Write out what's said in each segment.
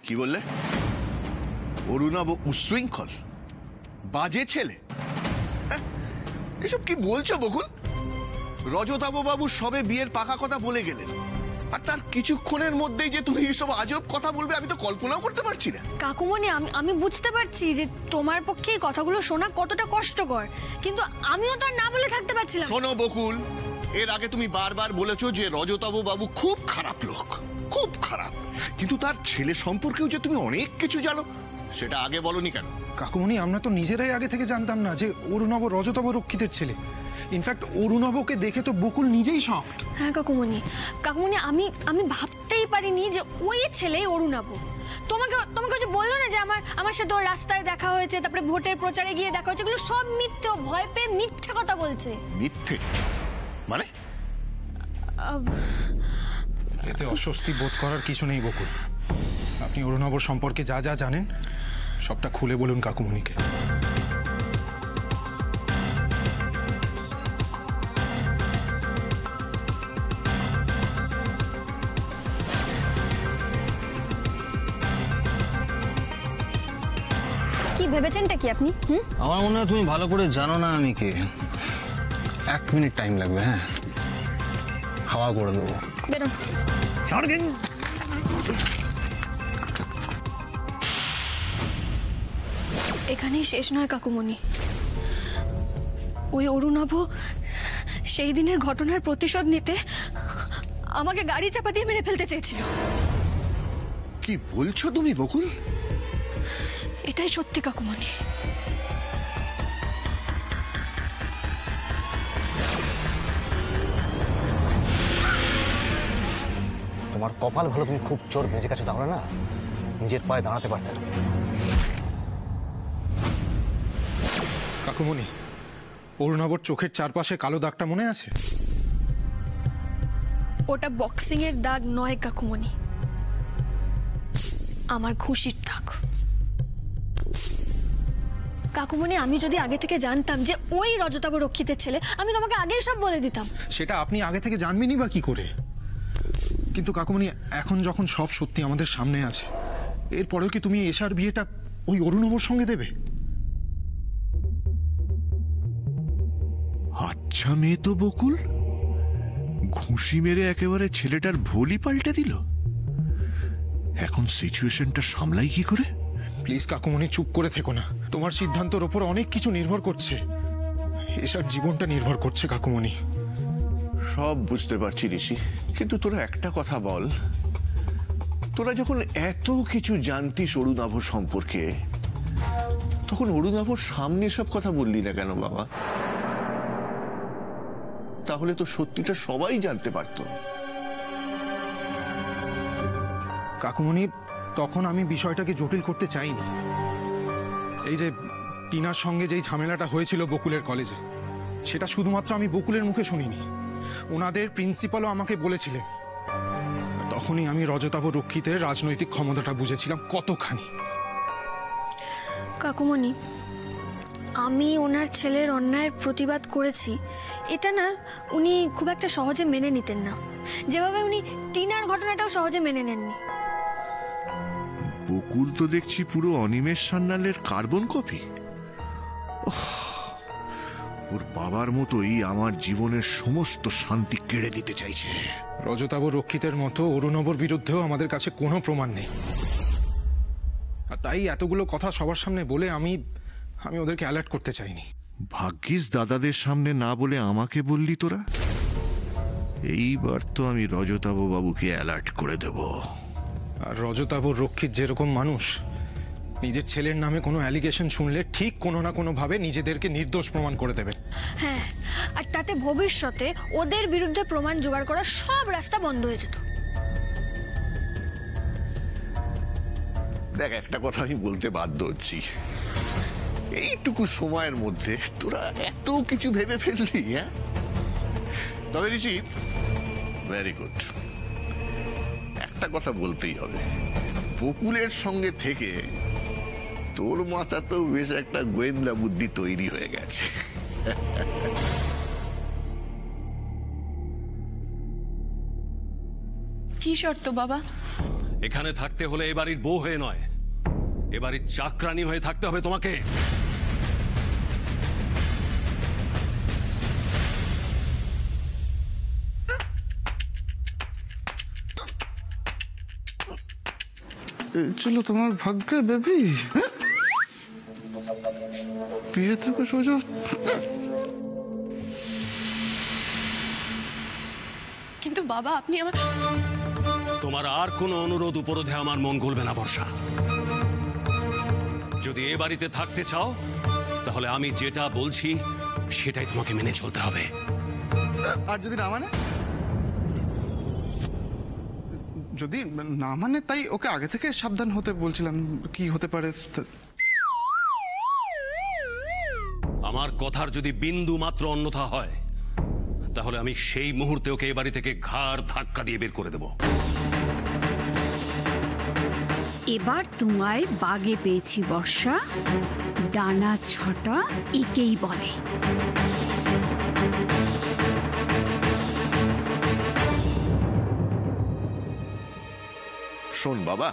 কি বললে? অরুণাব উচ্ছৃঙ্খল, বাজে ছেলে? এসব কি বলছো বকুল? রজতাভ বাবু সবে বিয়ের পাকা কথা বলে গেলেন, আর তার কিছুক্ষণের মধ্যেই যে তুমি এসব আজব কথা বলবে আমি তো কল্পনাও করতে পারছি না। কাকুমণি, আমি বুঝতে পারছি যে তোমার পক্ষে এই কথাগুলো শোনা কতটা কষ্টকর, কিন্তু আমিও তো আর না বলে থাকতে পারছিলাম। শোনো বকুল, এর আগে তুমি বারবার বলেছো যে রজতাভ বাবু খুব খারাপ লোক, খুব খারাপ, কিন্তু তার ছেলে সম্পর্কেও যে তুমি অনেক কিছু জানো সেটা আগে বলনি কেন? কাকুমণি, আমরা তো নিজেরাই আগে থেকে জানতাম না যে অরুণাব রজতাভ রক্ষিতের ছেলে। ইনফ্যাক্ট অরুণাবকে দেখে তো বকুল নিজেই শকড। হ্যাঁ কাকুমণি, আমি ভাবতেই পারিনি যে ওই ছেলে অরুণাব। তোমাকে যে বললো না যে আমার সাথে ওর রাস্তায় দেখা হয়েছে, তারপরে ভোটের প্রচারে গিয়ে দেখা হয়েছে, এগুলো সব মিথ্যে। ভয় পেয়ে মিথ্যে কথা বলছে। মিথ্যে মানে? এতে অস্বস্তি বোধ করার কিছু নেই বকুল। আপনি অরুণাবর সম্পর্কে যা যা জানেন সবটা খুলে বলুন কাকুমণিকে। কি ভেবেছেনটা কি আপনি? আমার মনে হয় তুমি ভালো করে জানো না আমি কে। 1 মিনিট টাইম লাগবে। হ্যাঁ, হাওয়া করে দেবো। বেরোন। ছাড়বেন। এখানেই শেষ নয় কাকুমণি। ওই অরুণাভ সেই দিনের ঘটনার প্রতিশোধ নিতে আমাকে গাড়ি চাপা দিয়ে মেরে ফেলতে চেয়েছিল। কি বলছো তুমি বকুল? এটাই সত্যি কাকুমণি। তোমার কপাল ভালো, তুমি খুব চোর বেঁচে গেছো, তাহলে না নিজের পায়ে দাঁড়াতে পারতে। কাকুমণি, অরুণাবর চোখের চারপাশে কালো দাগটা মনে আছে? ওটা বক্সিং এর দাগ নয় কাকুমণি, আমার খুশির দাগ। কাকুমণি, আমি যদি আগে থেকে জানতাম যে ওই রজতাভ রক্ষিতের ছেলে, আমি তোমাকে আগেই সব বলে দিতাম। সেটা আপনি আগে থেকে জানবেনই বা কি করে? কিন্তু কাকুমণি, এখন যখন সব সত্যি আমাদের সামনে আছে, এরপরেও কি তুমি এশার বিয়েটা ওই অরুণাবর সঙ্গে দেবে? আচ্ছা মেয়ে তো বকুল, ঘুষি মেরে একেবারে ছেলেটার ভোলি পাল্টে দিল। এখন সিচুয়েশনটা সামলাই কি করে? প্লিজ কাকুমণি, চুপ করে থেকো না। তোমার সিদ্ধান্তের ওপর অনেক কিছু নির্ভর করছে। এশার জীবনটা নির্ভর করছে কাকুমণি। সব বুঝতে পারছি ঋষি, কিন্তু তোরা একটা কথা বল, তোরা যখন এত কিছু জানতিস অরুণাভ সম্পর্কে, তখন অরুণাভর সামনে সব কথা বললি না কেন বাবা? তাহলে তো সত্যিটা সবাই জানতে পারতো। কাকুমণি, তখন আমি বিষয়টাকে জটিল করতে চাইনি। এই যে টিনার সঙ্গে যেই ঝামেলাটা হয়েছিল বকুলের কলেজে, সেটা শুধুমাত্র আমি বকুলের মুখে শুনিনি, ওনাদের প্রিন্সিপালও আমাকে বলেছিলেন। তখনই আমি রজতাভ রক্ষিতের রাজনৈতিক ক্ষমতাটা বুঝেছিলাম কতখানি। কাকুমণি, আমি ওনার ছেলের অন্যায়ের প্রতিবাদ করেছি, এটা না উনি খুব একটা সহজে মেনে নিতেন না, যেভাবে উনি টিনার ঘটনাটাও সহজে মেনে নেননি। বকুল তো দেখছি পুরো অনিমেষ সান্যালের কার্বন কপি। ওর বাবার মতোই আমার জীবনের সমস্ত শান্তি কেড়ে দিতে চাইছে। রজতাভ রক্ষিতের মতো অরুণাবর বিরুদ্ধেও আমাদের কাছে কোনো প্রমাণ নেই, আর তাই এতগুলো কথা সবার সামনে বলে আমি ওদেরকে অ্যালার্ট করতে চাইনি। ভাগ্যিস দাদাদের সামনে না বলে আমাকে বললি তোরা। এইবার তো আমি রজতাভ বাবুকে অ্যালার্ট করে দেব। আর রজতাভ রক্ষিত যেরকম মানুষ, নিজের ছেলের নামে কোনো অ্যালিগেশন শুনলে ঠিক কোনো না কোনো ভাবে নিজেদেরকে নির্দোষ প্রমাণ করে দেবেন। হ্যাঁ, আর তাতে ভবিষ্যতে ওদের বিরুদ্ধে প্রমাণ জোগাড় করার সব রাস্তা বন্ধ হয়ে যেত। দেখ, একটা কথা আমি বলতে বাধ্য হচ্ছি, এইটুকু সময়ের মধ্যে তোরা এত কিছু ভেবে ফেললি। হ্যাঁ, তবে ঋষি, ভেরি গুড। একটা কথা বলতেই হবে, বকুলের সঙ্গে থেকে তোর মাথা তো বেশ একটা গোয়েন্দা বুদ্ধি তৈরি হয়ে গেছে। কি শর্ত বাবা? এখানে থাকতে হলে এ বাড়ির বউ হয়ে নয়, এ বাড়ির চাকরানি হয়ে থাকতে হবে তোমাকে। এই ছিল তোমার ভাগ্যে বেবি, বিয়ে থেকে সোজা। কিন্তু বাবা আপনি আমার তোমার আর কোনো অনুরোধ উপরোধে আমার মন গলবে না বর্ষা। যদি এ বাড়িতে থাকতে চাও তাহলে আমি যেটা বলছি সেটাই তোমাকে মেনে চলতে হবে। আর যদি না মানে? যদি না মানে তাই ওকে আগে থেকে সাবধান হতে বলছিলাম, কি হতে পারে। আমার কথার যদি বিন্দু মাত্র অন্যথা হয় তাহলে আমি সেই মুহূর্তে ওকে এ বাড়ি থেকে ঘাড় ধাক্কা দিয়ে বের করে দেব। এবার তোমায় বাগে পেয়েছি বর্ষা, ডানা ছটা একেই বলে। শোন বাবা,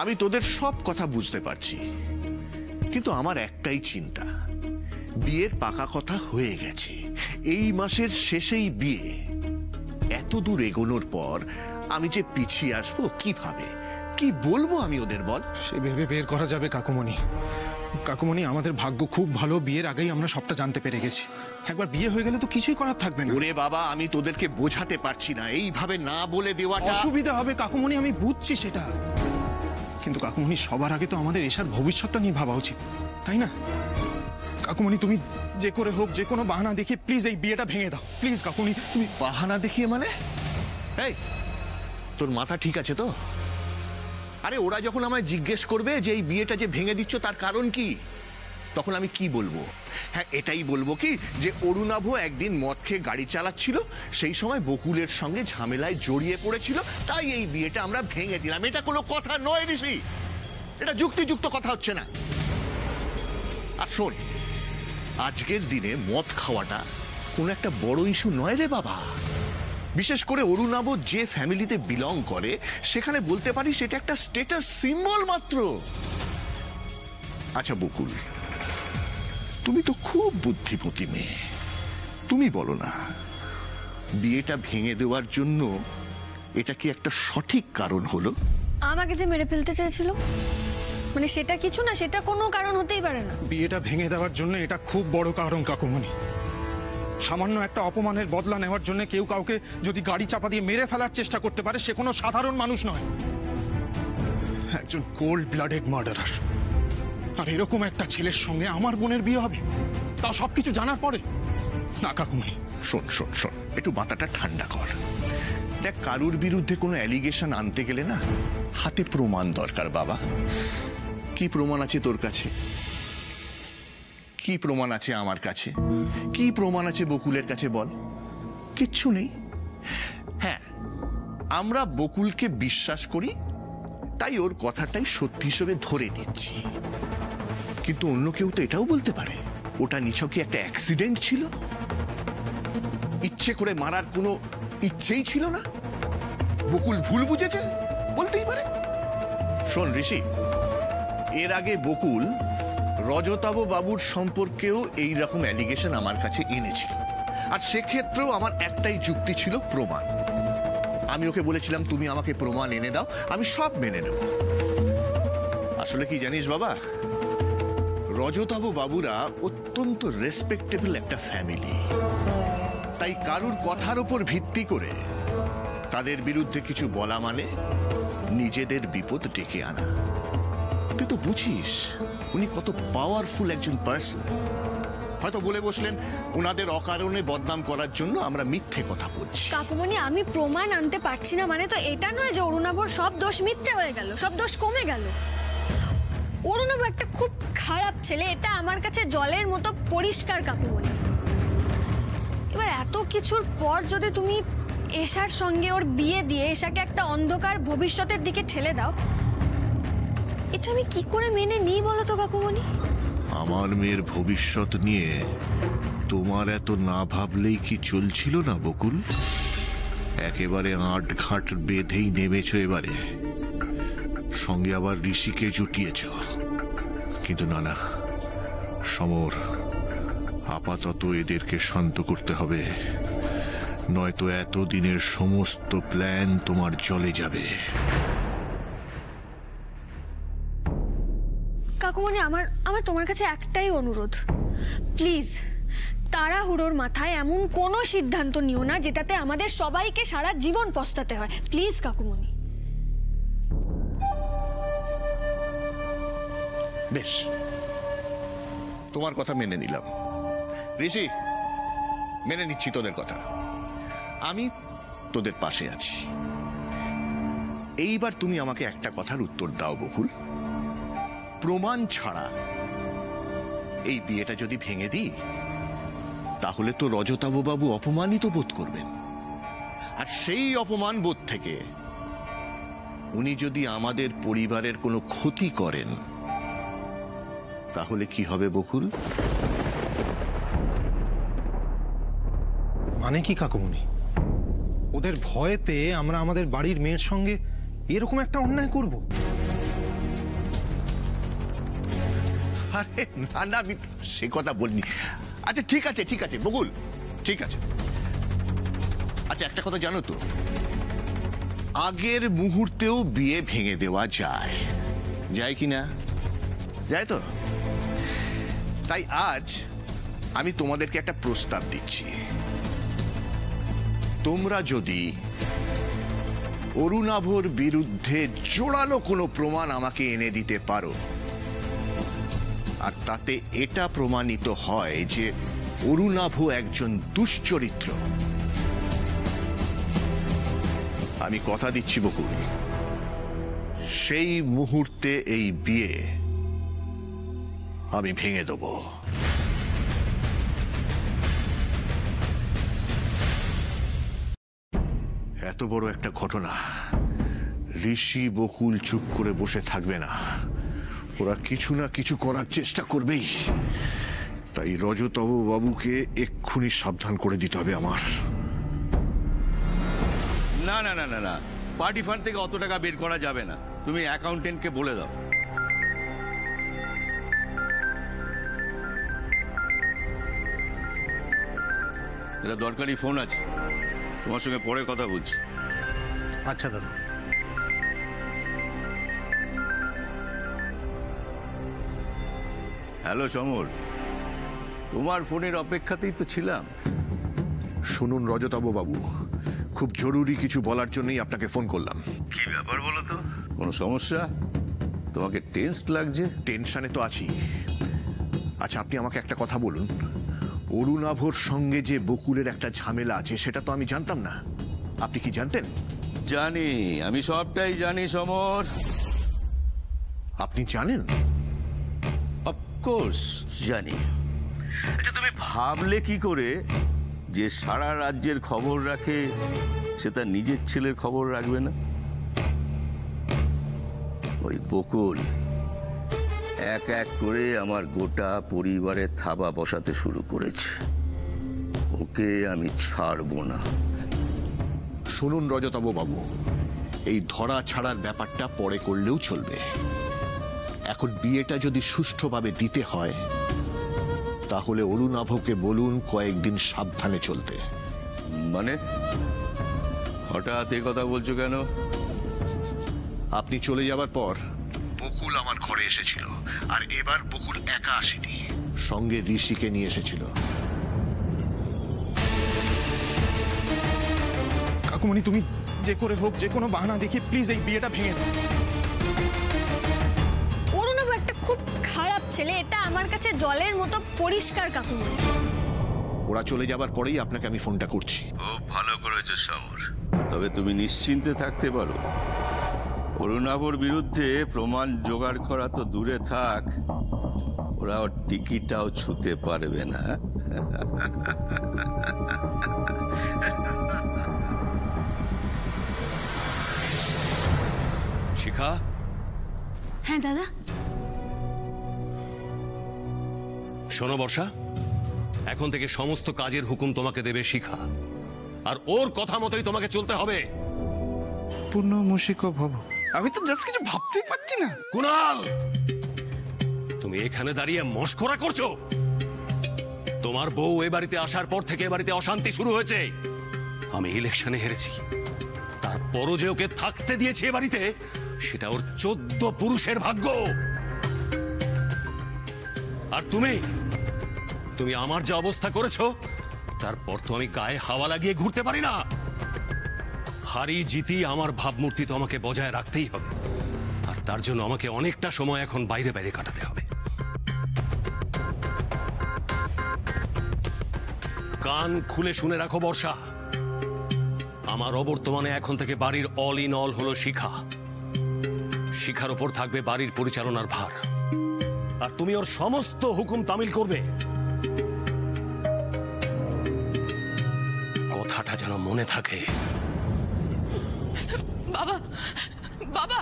আমি তোদের সব কথা বুঝতে পারছি, কিন্তু আমার একটাই চিন্তা, বিয়ের পাকা কথা হয়ে গেছে, এই মাসের শেষেই বিয়ে। এত দূর এগোনোর পর আমি যে পিছিয়ে আসবো কিভাবে, কি বলবো আমি ওদের বল? সে ভেবে বের করা যাবে কাকুমণি। কাকুমণি, আমাদের ভাগ্য খুব ভালো, বিয়ের আগেই আমরা সবটা জানতে পেরে গেছি। একবার বিয়ে হয়ে গেলে তো কিছুই করার থাকবে না। ওরে বাবা, আমি তোদেরকে বোঝাতে পারছি না, এইভাবে না বলে দেওয়াটা অসুবিধা হবে কাকুমণি, আমি বুঝছি সেটা, কিন্তু কাকুমণি সবার আগে তো আমাদের এশার ভবিষ্যৎটা নিয়ে ভাবা উচিত, তাই না? কাকুমণি, তুমি যে করে হোক, যে কোনো বাহানা দেখিয়ে প্লিজ এই বিয়েটা ভেঙে দাও, প্লিজ কাকুমণি। তুমি বাহানা দেখিয়ে মানে? এই, তোর মাথা ঠিক আছে তো? আরে ওরা যখন আমায় জিজ্ঞেস করবে যে এই বিয়েটা যে ভেঙে দিচ্ছ তার কারণ কি, তখন আমি কি বলবো? হ্যাঁ, এটাই বলবো কি যে অরুণাভ একদিন মদ খেয়ে গাড়ি চালাচ্ছিল, সেই সময় বকুলের সঙ্গে ঝামেলায় জড়িয়ে পড়েছিল, তাই এই বিয়েটা আমরা ভেঙে দিলাম। এটা কোনো কথা নয় ঋষি, এটা যুক্তিযুক্ত কথা হচ্ছে না। আর শোন, আজকের দিনে মদ খাওয়াটা কোনো একটা বড় ইস্যু নয় রে বাবা। বিশেষ করে অরুণাভ যে ফ্যামিলিতে বিলং করে সেখানে বলতে পারি সেটা একটা স্ট্যাটাস সিম্বল মাত্র। আচ্ছা বকুল, তুমি তো খুব বুদ্ধিমতী মেয়ে, তুমি বলো না, বিয়েটা ভেঙে দেওয়ার জন্য এটা কি একটা সঠিক কারণ হলো? আমাকে যে মেরে ফেলতে চেয়েছিল, মানে সেটা কিছু না, সেটা কোনো কারণ হতেই পারে না। বিয়েটা ভেঙে দেওয়ার জন্য এটা খুব বড় কারণ কাকুমণি। সামান্য একটা অপমানের বদলা নেওয়ার জন্য কেউ কাউকে যদি গাড়ি চাপা দিয়ে মেরে ফেলার চেষ্টা করতে পারে, সে কোনো সাধারণ মানুষ নয়, একজন কোল্ড ব্লাডেড মার্ডারার। আর এরকম একটা ছেলের সঙ্গে আমার বোনের বিয়ে হবে, তাও সবকিছু জানার পরে? না কাকুমণি। শোন শোন শোন, একটু মাথাটা ঠান্ডা কর। দেখ, কারুর বিরুদ্ধে কোনো অ্যালিগেশন আনতে গেলে না হাতে প্রমাণ দরকার বাবা। কি প্রমাণ আছে তোর কাছে? কি প্রমাণ আছে আমার কাছে? কি প্রমাণ আছে বকুলের কাছে বল? কিচ্ছু নেই। হ্যাঁ, আমরা বকুলকে বিশ্বাস করি, তাই ওর কথাটাই সত্যি হিসেবে ধরে নিচ্ছি, কিন্তু অন্য কেউ তো এটাও বলতে পারে ওটা নিছকই একটা অ্যাক্সিডেন্ট ছিল, ইচ্ছে করে মারার কোনো ইচ্ছেই ছিল না, বকুল ভুল বুঝেছে, বলতেই পারে। শোন ঋষি, এর আগে বকুল রজতাভ বাবুর সম্পর্কেও এই রকম অ্যালিগেশন আমার কাছে এনেছিল, আর সেক্ষেত্রেও আমার একটাই যুক্তি ছিল প্রমাণ। আমি ওকে বলেছিলাম তুমি আমাকে প্রমাণ এনে দাও, আমি সব মেনে নেব। আসলে কি জানিস বাবা, রজতাভ বাবুরা অত্যন্ত রেসপেক্টেবল একটা ফ্যামিলি, তাই কারুর কথার উপর ভিত্তি করে তাদের বিরুদ্ধে কিছু বলা মানে নিজেদের বিপদ ডেকে আনা। তুই তো বুঝিস উনি কত পাওয়ারফুল একজন পার্সন। হয়তো বলে বসলেন ওনাদের অকারণে বদনাম করার জন্য আমরা মিথ্যে কথা বলছি। কাকুমণি, আমি প্রমাণ আনতে পারছি না মানে তো এটা নয় যে অরুণাভর সব দোষ মিথ্যে হয়ে গেল, সব দোষ কমে গেল। অরুণাভ একটা খুব খারাপ ছেলে, এটা আমার কাছে জলের মতো পরিষ্কার কাকুমণি। এবার এত কিছুর পর যদি তুমি এশার সঙ্গে ওর বিয়ে দিয়ে এশাকে একটা অন্ধকার ভবিষ্যতের দিকে ঠেলে দাও, এটা আমি কি করে মেনে নিই বলো তো কাকুমণি? আমার মেয়ের ভবিষ্যৎ নিয়ে তোমার এত না ভাবলেই কি চলছিল না বকুল? একেবারে আট ঘাট বেঁধেই নেমেছ এবারে, সঙ্গে আবার ঋষিকে জুটিয়েছ। কিন্তু না না সমর, আপাতত এদেরকে শান্ত করতে হবে, নয়তো এতদিনের সমস্ত প্ল্যান তোমার জলে যাবে। কাকুমণি, আমার তোমার কাছে একটাই অনুরোধ, প্লিজ তাড়াহুড়োর মাথায় এমন কোনো সিদ্ধান্ত নিও না যেটাতে আমাদের সবাইকে সারা জীবন পস্তাতে হয়। প্লিজ কাকুমণি। বেশ, তোমার কথা মেনে নিলাম ঋষি, মেনে নিচ্ছি তোদের কথা, আমি তোদের পাশে আছি। এইবার তুমি আমাকে একটা কথার উত্তর দাও বকুল, প্রমাণ ছাড়া এই বিয়েটা যদি ভেঙে দিই তাহলে তো রজতাভ বাবু অপমানিত বোধ করবেন, আর সেই অপমান বোধ থেকে উনি যদি আমাদের পরিবারের কোনো ক্ষতি করেন তাহলে কি হবে বকুল? মানে কি কাকুমণি? ওদের ভয় পেয়ে আমরা আমাদের বাড়ির মেয়ের সঙ্গে এরকম একটা অন্যায় করব? আরে না না, আমি সে কথা বলিনি। আচ্ছা ঠিক আছে ঠিক আছে বকুল, ঠিক আছে। আচ্ছা একটা কথা জানো তো, আগের মুহূর্তেও বিয়ে ভেঙে দেওয়া যায়, যায় কি না? যায় তো? তাই আজ আমি তোমাদেরকে একটা প্রস্তাব দিচ্ছি, তোমরা যদি অরুণাভর বিরুদ্ধে জোরালো কোনো প্রমাণ আমাকে এনে দিতে পারো, আর তাতে এটা প্রমাণিত হয় যে অরুণাভ একজন দুশ্চরিত্র, আমি কথা দিচ্ছি বকুল, সেই মুহূর্তে এই বিয়ে আমি ভেঙে দেব। এত বড় একটা ঘটনা, ঋষি বকুল চুপ করে বসে থাকবে না, ওরা কিছু না কিছু করার চেষ্টা করবেই। তাই রজতব বাবুকে এক্ষুনি সাবধান করে দিতে হবে আমার। না না না না না, পার্টি ফান্ড থেকে অত টাকা বের করা যাবে না, তুমি অ্যাকাউন্টেন্টকে বলে দাও। এটা দরকারি ফোন আছে, তোমার সঙ্গে পরে কথা বলছি। আচ্ছা দাদা। হ্যালো সমর, তোমার ফোনের অপেক্ষাতেই তো ছিলাম। শুনুন রজতব বাবু, খুব জরুরি কিছু বলার জন্যই আপনাকে ফোন করলাম। কি ব্যাপার বলো তো? কোনো সমস্যা? তোমাকে টেনসড লাগছে? টেনশনে তো আছি। আচ্ছা আপনি আমাকে একটা কথা বলুন, অরুণাভর সঙ্গে যে বকুলের একটা ঝামেলা আছে সেটা তো আমি জানতাম না, আপনি কি জানতেন? জানি, আমি সবটাই জানি সমর। আপনি জানেন? অফকোর্স জানি। আচ্ছা তুমি ভাবলে কি করে যে সারা রাজ্যের খবর রাখে সে তার নিজের ছেলের খবর রাখবে না? ওই বকুল এক এক করে আমার গোটা পরিবারের থাবা বসাতে শুরু করেছে, ওকে আমি ছাড়বো না। শুনুন রজতব বাবু, এই ধরা ছাড়ার ব্যাপারটা পরে করলেও চলবে, এখন বিয়েটা যদি সুষ্ঠুভাবে দিতে হয় তাহলে অরুণাভকে বলুন কয়েকদিন সাবধানে চলতে। মানে হঠাৎ এ কথা বলছো কেন? আপনি চলে যাবার পর বকুল আমার ঘরে এসেছিল, আর এবার বকুল একা আসেনি, সঙ্গে ঋষিকে নিয়ে এসেছিল। কাকুমণি তুমি যে করে হোক যে কোনো বাহানা দেখে প্লিজ এই বিয়েটা ভেঙে দাও। অরুণাভ একটা খুব খারাপ ছেলে, এটা আমার কাছে জলের মতো পরিষ্কার কাকুমণি। ওরা চলে যাবার পরেই আপনাকে আমি ফোনটা করছি। খুব ভালো করেছো সমর, তবে তুমি নিশ্চিন্তে থাকতে পারো, অরুণাভর বিরুদ্ধে প্রমাণ জোগাড় করা তো দূরে থাক, ওরা ওর টিকিটাও ছুঁতে পারবে না। শিখা, হ্যাঁ দাদা। শোনো বর্ষা, এখন থেকে সমস্ত কাজের হুকুম তোমাকে দেবে শিখা। আর ওর কথা মতোই তোমাকে চলতে হবে। পূর্ণ মুশিক ভব। আমি তো জাস্ট কিছু ভাবতেই পারছি না। কুনাল, তুমি এখানে দাঁড়িয়ে মস্করা করছো? তোমার বউ এ বাড়িতে আসার পর থেকে এ বাড়িতে অশান্তি শুরু হয়েছে। আমি ইলেকশনে হেরেছি, তারপরও যে ওকে থাকতে দিয়েছে এ বাড়িতে, সেটা ওর 14 পুরুষের ভাগ্য। আর তুমি আমার যে অবস্থা করেছো, তারপর তো আমি গায়ে হাওয়া লাগিয়ে ঘুরতে পারি না। হারি জিতি আমার ভাবমূর্তি তো আমাকে বজায় রাখতেই হবে, আর তার জন্য আমাকে অনেকটা সময় এখন বাইরে বাইরে কাটাতে হবে। কান খুলে শুনে রাখো বর্ষা, আমার অবর্তমানে এখন থেকে বাড়ির অল ইন অল হলো শিখা। শিখার উপর থাকবে বাড়ির পরিচালনার ভার, আর তুমি ওর সমস্ত হুকুম তামিল করবে। কথাটা যেন মনে থাকে। বাবা, বাবা,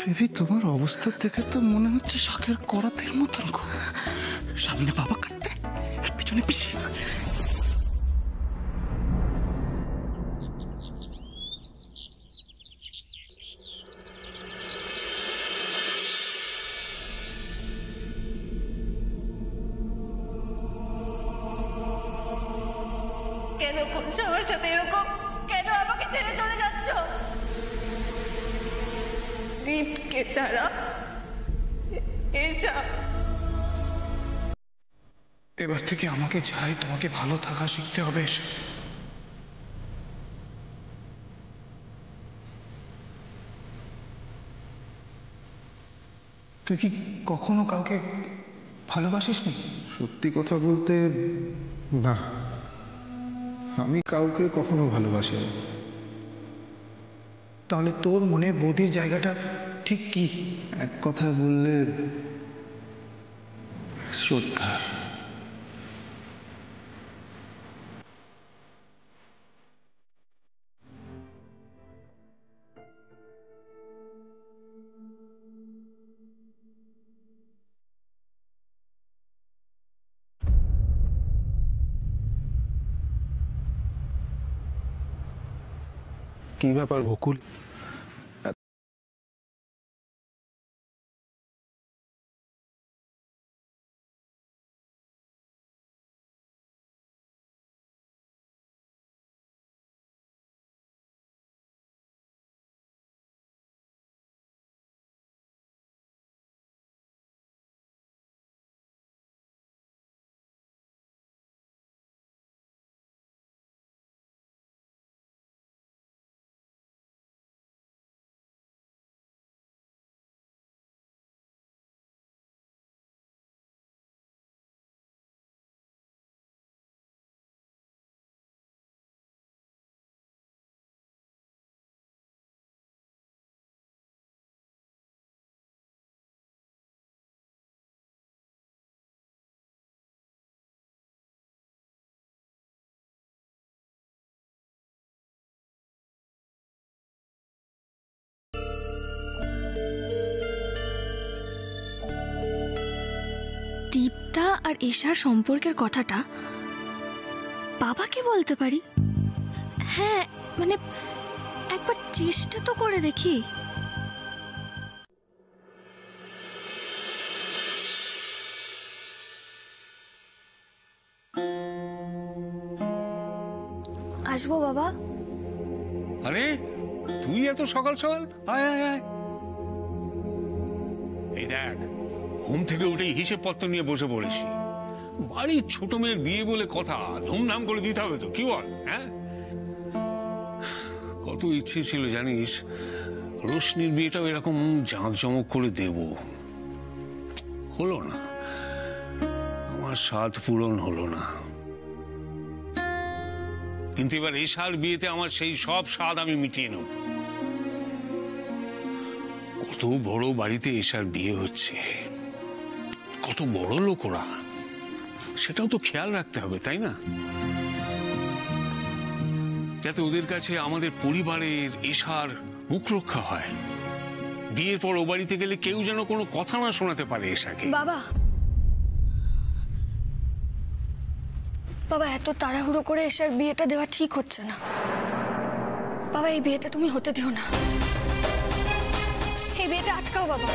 বেবি, তোমার অবস্থা দেখে তো মনে হচ্ছে শাকের করাতের মতন গো। সামনে বাবা কাটবে আর পিছনে পিসি। কেন করছো আমার সাথে এরকম? কেন আমাকে ছেড়ে চলে যাচ্ছ? দীপকে ছাড়া এসা। এবার থেকে আমাকে চাই তোমাকে ভালো থাকা শিখতে হবে। তুই কি কখনো কাউকে ভালোবাসিসনি? সত্যি কথা বলতে না, আমি কাউকে কখনো ভালোবাসিনি। তাহলে তোর মনে বৌদির জায়গাটা ঠিক কি? এক কথা বললে শ্রদ্ধা। কি ব্যাপার বকুল? দীপ্তা আর ঈশার সম্পর্কের কথাটা বাবাকে বলতে পারি? হ্যাঁ, মানে একবার চেষ্টা তো করে দেখি। আসবো বাবা? আরে তুই এত সকাল সকাল? আয় আয় আয়। এই দেখ, ঘুম থেকে উঠেই হিসেব পত্র নিয়ে বসে পড়েছি। বাড়ির ছোট মেয়ের বিয়ে বলে কথা, ধুমধাম করে দিতে হবে তো, কি বল? হ্যাঁ, কত ইচ্ছে ছিল জানিস রোশনির বিয়েটাও এরকম জাঁকজমক করে দেব, হলো না। আমার স্বাদ পূরণ হলো না। কিন্তু এবার এশার বিয়েতে আমার সেই সব স্বাদ আমি মিটিয়ে নেব। কত বড় বাড়িতে এশার বিয়ে হচ্ছে, কত বড় লোক ওরা, সেটাও তো খেয়াল রাখতে হবে, তাই না? যাতে ওদের কাছে আমাদের পরিবারের এশার মুখ রক্ষা হয়। বিয়ের পর ও বাড়িতে গেলে কেউ যেন কোনো কথা না শোনাতে পারে এসাকে। বাবা, বাবা এত তাড়াহুড়ো করে এসার বিয়েটা দেওয়া ঠিক হচ্ছে না। বাবা এই বিয়েটা তুমি হতে দিও না, এই বিয়েটা আটকাও বাবা।